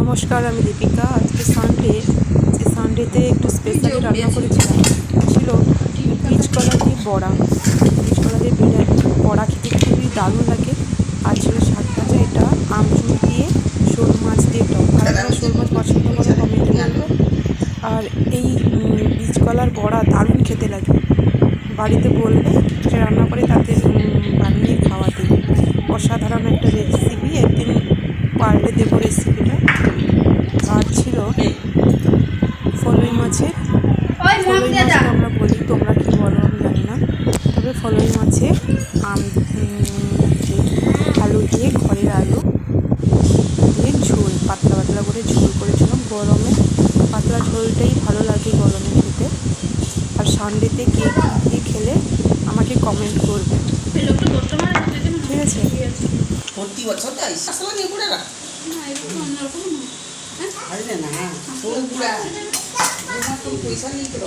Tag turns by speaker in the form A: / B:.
A: নমস্কার, আমি দীপিকা। আজকে সানডে, যে সানডেতে একটু স্পেশালি রান্না করেছিলাম। ছিল বীজকলা দিয়ে বড়া। বীজকলা দিয়ে বড়া খেতে খুবই দারুণ লাগে। আর ছিল শাক ভাজা, এটা আমচুর দিয়ে শোল মাছ দিয়ে টক। কারা শোল মাছ পছন্দ করে কমেন্টে বলবে। আর এই বীজকলার বড়া দারুণ খেতে লাগে। বাড়িতে বলবে যে রান্না করে তাদের বানিয়ে খাওয়াতে। অসাধারণ একটা রেসিপি, একদিন পারলে দেবো রেসিপিটা। আর ছিল ফলই মাছের, ফলই মাছটা আমরা বলি, তোমরা কি বলো আমি জানি না। তবে ফলই মাছের আলু দিয়ে, ঘরের আলু দিয়ে ঝোল, পাতলা পাতলা করে ঝোল করেছিলাম। গরমে পাতলা ঝোলটাই ভালো লাগে গরমে খেতে। আর সানডেতে কে দিয়ে খেলে আমাকে কমেন্ট করবে, ঠিক আছে?
B: প্রতি বছর তাই আসলে নেবুড়া না আরে না পয়সা নিতে